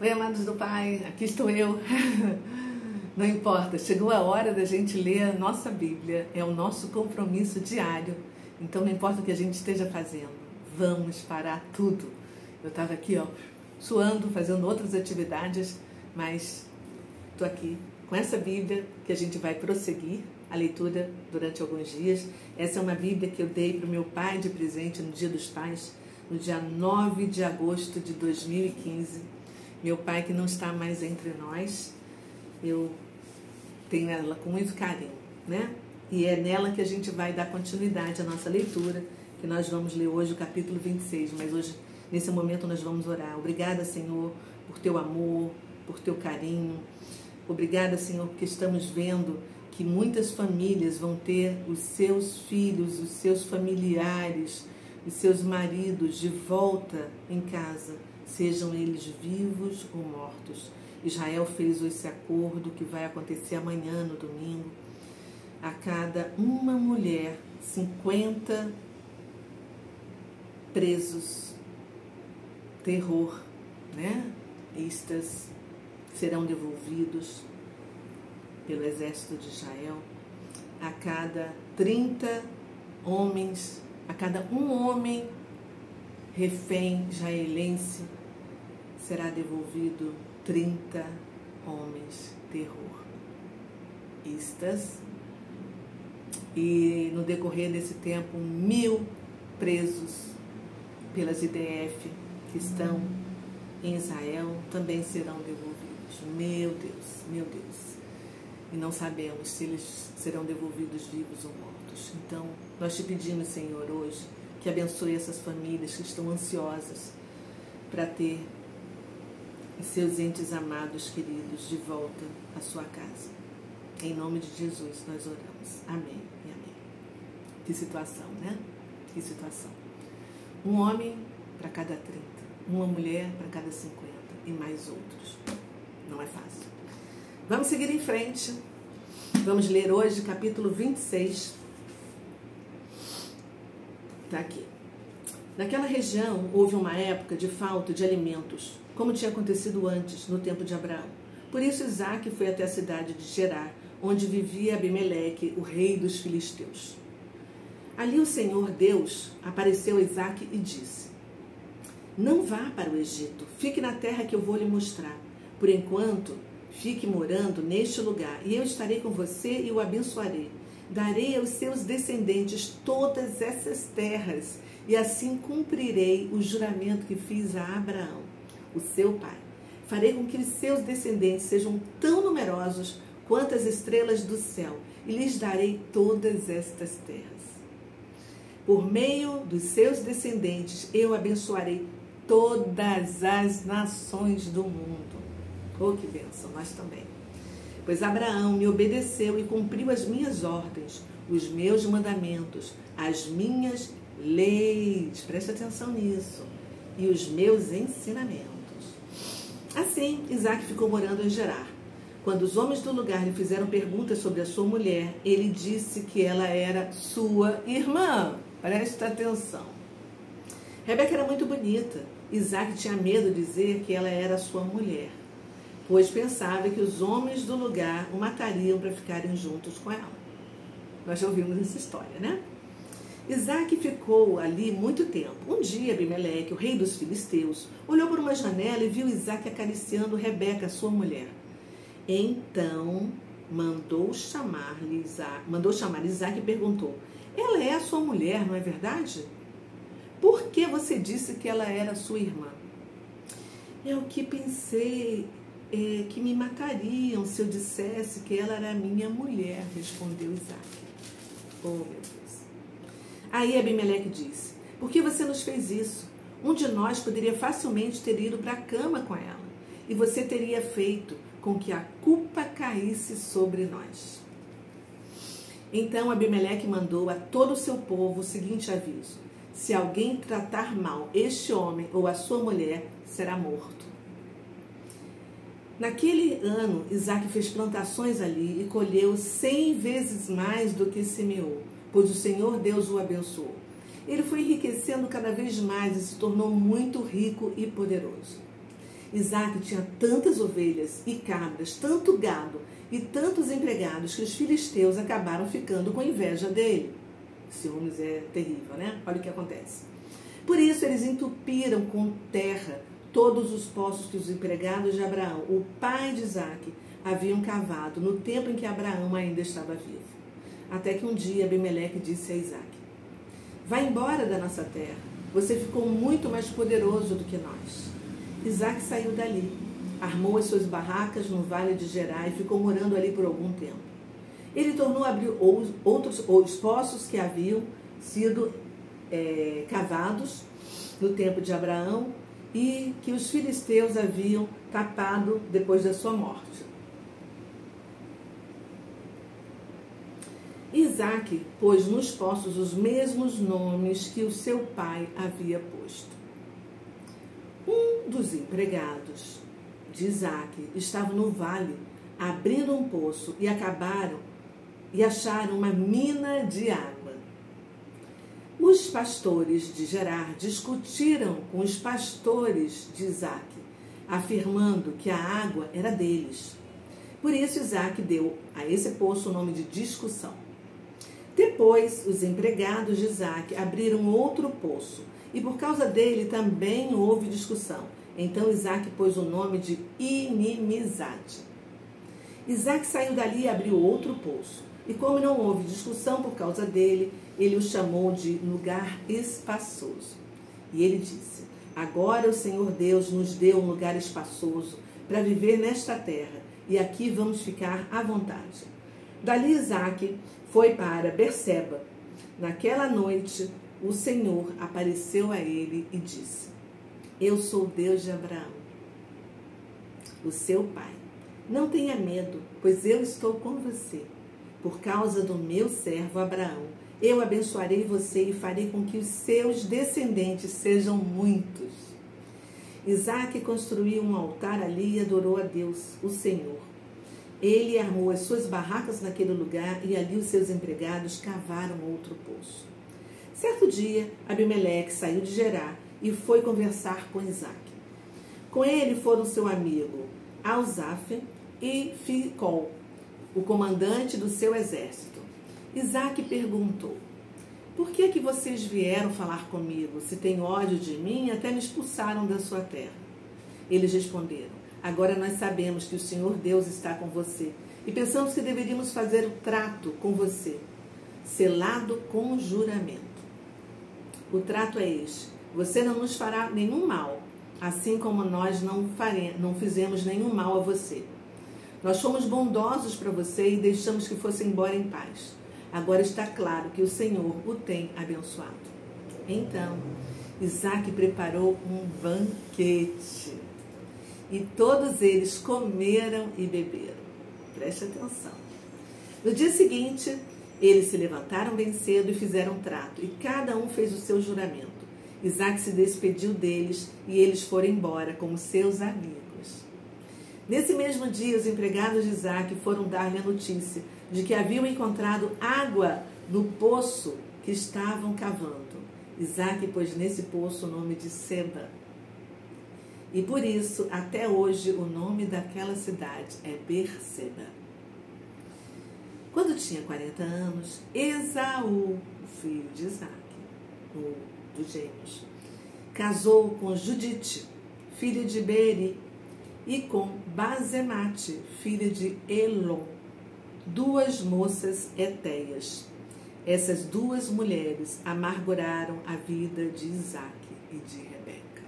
Oi, amados do Pai, aqui estou eu. Não importa, chegou a hora da gente ler a nossa Bíblia, é o nosso compromisso diário. Então não importa o que a gente esteja fazendo, vamos parar tudo. Eu estava aqui, suando, fazendo outras atividades, mas estou aqui com essa Bíblia que a gente vai prosseguir a leitura durante alguns dias. Essa é uma Bíblia que eu dei para o meu pai de presente no Dia dos Pais, no dia 9 de agosto de 2015. Meu pai que não está mais entre nós, eu tenho ela com muito carinho, né? E é nela que a gente vai dar continuidade à nossa leitura, que nós vamos ler hoje o capítulo 26, mas hoje, nesse momento, nós vamos orar. Obrigada, Senhor, por teu amor, por teu carinho. Obrigada, Senhor, porque estamos vendo que muitas famílias vão ter os seus filhos, os seus familiares, os seus maridos de volta em casa, sejam eles vivos ou mortos. Israel fez esse acordo que vai acontecer amanhã, no domingo. A cada uma mulher, 50 presos, terror, né? Estes serão devolvidos pelo exército de Israel. A cada 30 homens, a cada um homem refém israelense, será devolvido 30 homens terror. E no decorrer desse tempo, 1000 presos pelas IDF que estão em Israel também serão devolvidos. Meu Deus, meu Deus. E não sabemos se eles serão devolvidos vivos ou mortos. Então, nós te pedimos, Senhor, hoje, que abençoe essas famílias que estão ansiosas para ter os seus entes amados, queridos, de volta à sua casa. Em nome de Jesus nós oramos. Amém e amém. Que situação, né? Que situação. Um homem para cada 30, uma mulher para cada 50 e mais outros. Não é fácil. Vamos seguir em frente. Vamos ler hoje capítulo 26. Está aqui. Naquela região houve uma época de falta de alimentos, como tinha acontecido antes, no tempo de Abraão. Por isso Isaque foi até a cidade de Gerar, onde vivia Abimeleque, o rei dos filisteus. Ali o Senhor Deus apareceu a Isaque e disse: não vá para o Egito, fique na terra que eu vou lhe mostrar. Por enquanto, fique morando neste lugar, e eu estarei com você e o abençoarei. Darei aos seus descendentes todas essas terras, e assim cumprirei o juramento que fiz a Abraão, o seu pai. Farei com que os seus descendentes sejam tão numerosos quanto as estrelas do céu, e lhes darei todas estas terras. Por meio dos seus descendentes, eu abençoarei todas as nações do mundo. Oh, que bênção, nós também. Pois Abraão me obedeceu e cumpriu as minhas ordens, os meus mandamentos, as minhas leis, preste atenção nisso, e os meus ensinamentos. Assim, Isaque ficou morando em Gerar. Quando os homens do lugar lhe fizeram perguntas sobre a sua mulher, ele disse que ela era sua irmã. Preste atenção. Rebeca era muito bonita. Isaque tinha medo de dizer que ela era sua mulher, pois pensava que os homens do lugar o matariam para ficarem juntos com ela. Nós já ouvimos essa história, né? Isaque ficou ali muito tempo. Um dia, Abimeleque, o rei dos filisteus, olhou por uma janela e viu Isaque acariciando Rebeca, sua mulher. Então, mandou chamar Isaque e perguntou: ela é a sua mulher, não é verdade? Por que você disse que ela era sua irmã? É o que pensei, que me matariam se eu dissesse que ela era minha mulher, respondeu Isaque. Oh, meu Deus. Aí Abimeleque disse: por que você nos fez isso? Um de nós poderia facilmente ter ido para a cama com ela, e você teria feito com que a culpa caísse sobre nós. Então Abimeleque mandou a todo o seu povo o seguinte aviso: se alguém tratar mal este homem ou a sua mulher, será morto. Naquele ano, Isaque fez plantações ali e colheu 100 vezes mais do que semeou, pois o Senhor Deus o abençoou. Ele foi enriquecendo cada vez mais e se tornou muito rico e poderoso. Isaac tinha tantas ovelhas e cabras, tanto gado e tantos empregados que os filisteus acabaram ficando com inveja dele. Ciúmes é terrível, né? Olha o que acontece. Por isso eles entupiram com terra todos os poços que os empregados de Abraão, o pai de Isaac, haviam cavado no tempo em que Abraão ainda estava vivo. Até que um dia Abimeleque disse a Isaac: vai embora da nossa terra, você ficou muito mais poderoso do que nós. Isaac saiu dali, armou as suas barracas no vale de Gerar e ficou morando ali por algum tempo. Ele tornou a abrir os poços que haviam sido cavados no tempo de Abraão e que os filisteus haviam tapado depois da sua morte. Isaac pôs nos poços os mesmos nomes que o seu pai havia posto. Um dos empregados de Isaac estava no vale abrindo um poço e acharam uma mina de água. Os pastores de Gerar discutiram com os pastores de Isaac, afirmando que a água era deles. Por isso Isaac deu a esse poço o nome de discussão. Depois, os empregados de Isaac abriram outro poço, e por causa dele também houve discussão. Então Isaac pôs o nome de inimizade. Isaac saiu dali e abriu outro poço, e como não houve discussão por causa dele, ele o chamou de lugar espaçoso. E ele disse: agora o Senhor Deus nos deu um lugar espaçoso para viver nesta terra, e aqui vamos ficar à vontade. Dali Isaac foi para Berseba. Naquela noite, o Senhor apareceu a ele e disse: eu sou o Deus de Abraão, o seu pai. Não tenha medo, pois eu estou com você. Por causa do meu servo Abraão, eu abençoarei você e farei com que os seus descendentes sejam muitos. Isaac construiu um altar ali e adorou a Deus, o Senhor. Ele armou as suas barracas naquele lugar e ali os seus empregados cavaram outro poço. Certo dia, Abimeleque saiu de Gerar e foi conversar com Isaac. Com ele foram seu amigo Alzaf e Ficol, o comandante do seu exército. Isaac perguntou: por que é que vocês vieram falar comigo? Se têm ódio de mim, até me expulsaram da sua terra. Eles responderam: agora nós sabemos que o Senhor Deus está com você e pensamos que deveríamos fazer o trato com você, selado com juramento. O trato é este: você não nos fará nenhum mal, assim como nós não fizemos nenhum mal a você. Nós fomos bondosos para você e deixamos que fosse embora em paz. Agora está claro que o Senhor o tem abençoado. Então, Isaac preparou um banquete e todos eles comeram e beberam. Preste atenção. No dia seguinte, eles se levantaram bem cedo e fizeram trato, e cada um fez o seu juramento. Isaac se despediu deles e eles foram embora como seus amigos. Nesse mesmo dia, os empregados de Isaac foram dar-lhe a notícia de que haviam encontrado água no poço que estavam cavando. Isaac pôs nesse poço o nome de Seba. E por isso, até hoje, o nome daquela cidade é Berseba. Quando tinha 40 anos, Esaú, o filho de Isaac, dos gêmeos, casou com Judite, filha de Beeri, e com Basemate, filha de Elon, duas moças hetéias. Essas duas mulheres amarguraram a vida de Isaac e de Rebeca.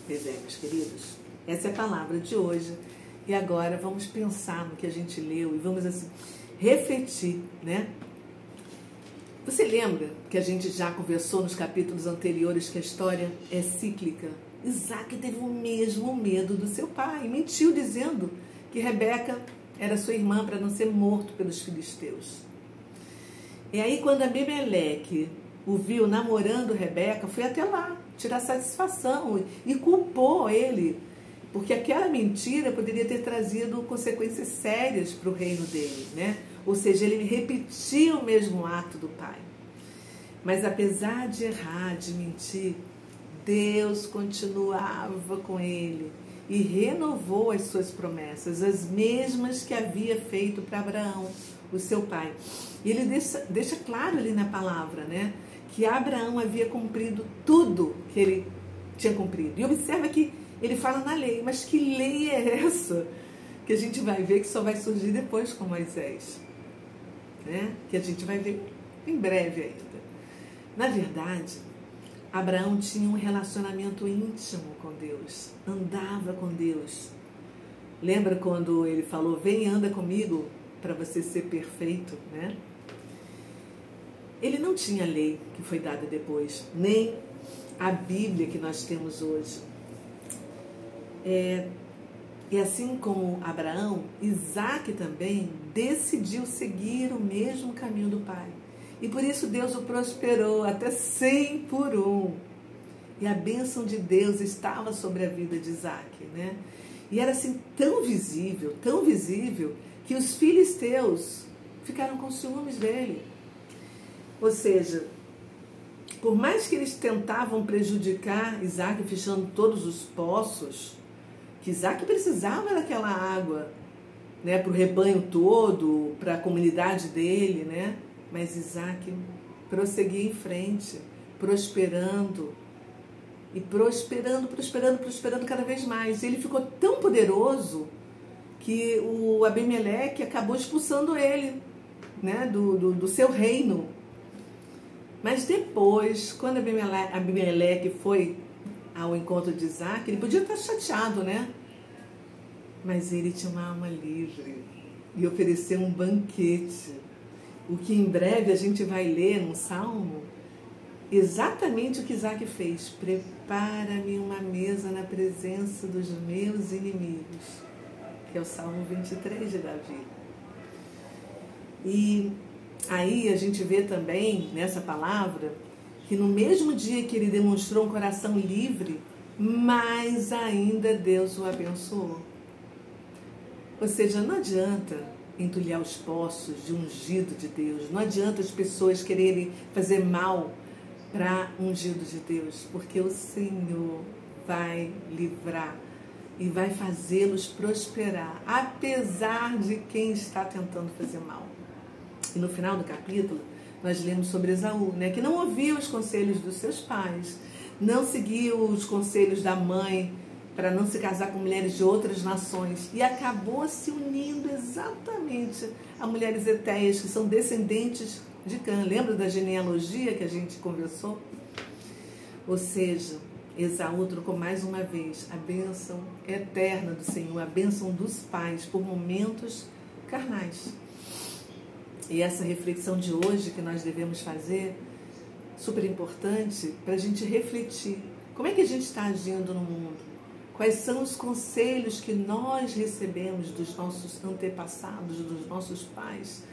Pois é, meus queridos, essa é a palavra de hoje. E agora vamos pensar no que a gente leu e vamos assim, refletir, né? Você lembra que a gente já conversou nos capítulos anteriores que a história é cíclica? Isaac teve o mesmo medo do seu pai, mentiu dizendo que Rebeca era sua irmã para não ser morto pelos filisteus. E aí quando Abimeleque o viu namorando Rebeca, foi até lá tirar satisfação e culpou ele, porque aquela mentira poderia ter trazido consequências sérias para o reino dele, né? Ou seja, ele repetia o mesmo ato do pai. Mas apesar de errar, de mentir, Deus continuava com ele e renovou as suas promessas, as mesmas que havia feito para Abraão, o seu pai. E ele deixa claro ali na palavra, né, que Abraão havia cumprido tudo que ele tinha cumprido. E observa que ele fala na lei, mas que lei é essa? Que a gente vai ver que só vai surgir depois com Moisés, né? Que a gente vai ver em breve ainda. Na verdade, Abraão tinha um relacionamento íntimo com Deus, andava com Deus. Lembra quando ele falou, vem, anda comigo para você ser perfeito, né? Ele não tinha lei que foi dada depois, nem a Bíblia que nós temos hoje. E assim como Abraão, Isaac também decidiu seguir o mesmo caminho do pai. E por isso Deus o prosperou até 100 por 1. E a bênção de Deus estava sobre a vida de Isaac, né? E era assim tão visível, que os filisteus ficaram com ciúmes dele. Ou seja, por mais que eles tentavam prejudicar Isaac fechando todos os poços, que Isaac precisava daquela água, né, para o rebanho todo, para a comunidade dele, né? Mas Isaac prosseguia em frente, prosperando cada vez mais. Ele ficou tão poderoso que o Abimeleque acabou expulsando ele, né, do seu reino. Mas depois, quando Abimeleque foi ao encontro de Isaac, ele podia estar chateado, né? Mas ele tinha uma alma livre e ofereceu um banquete. O que em breve a gente vai ler no Salmo, exatamente o que Isaac fez. Prepara-me uma mesa na presença dos meus inimigos, que é o Salmo 23 de Davi. E aí a gente vê também, nessa palavra, que no mesmo dia que ele demonstrou um coração livre, mais ainda Deus o abençoou. Ou seja, não adianta entulhar os poços de ungido de Deus, não adianta as pessoas quererem fazer mal para ungido de Deus, porque o Senhor vai livrar e vai fazê-los prosperar, apesar de quem está tentando fazer mal. E no final do capítulo, nós lemos sobre Esaú, né, que não ouvia os conselhos dos seus pais, não seguia os conselhos da mãe para não se casar com mulheres de outras nações e acabou se unindo exatamente a mulheres hetéias, que são descendentes de Cã. Lembra da genealogia que a gente conversou? Ou seja, Esaú trocou mais uma vez a bênção eterna do Senhor, a bênção dos pais, por momentos carnais. E essa reflexão de hoje que nós devemos fazer, super importante, para a gente refletir. Como é que a gente está agindo no mundo? Quais são os conselhos que nós recebemos dos nossos antepassados, dos nossos pais,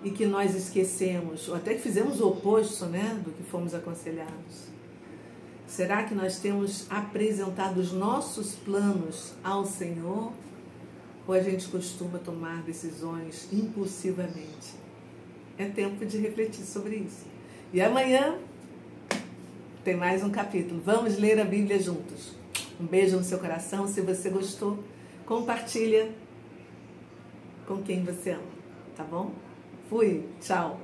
e que nós esquecemos, ou até que fizemos o oposto, né, do que fomos aconselhados? Será que nós temos apresentado os nossos planos ao Senhor, ou a gente costuma tomar decisões impulsivamente? É tempo de refletir sobre isso. E amanhã tem mais um capítulo. Vamos ler a Bíblia juntos. Um beijo no seu coração. Se você gostou, compartilha com quem você ama, tá bom? Fui, tchau!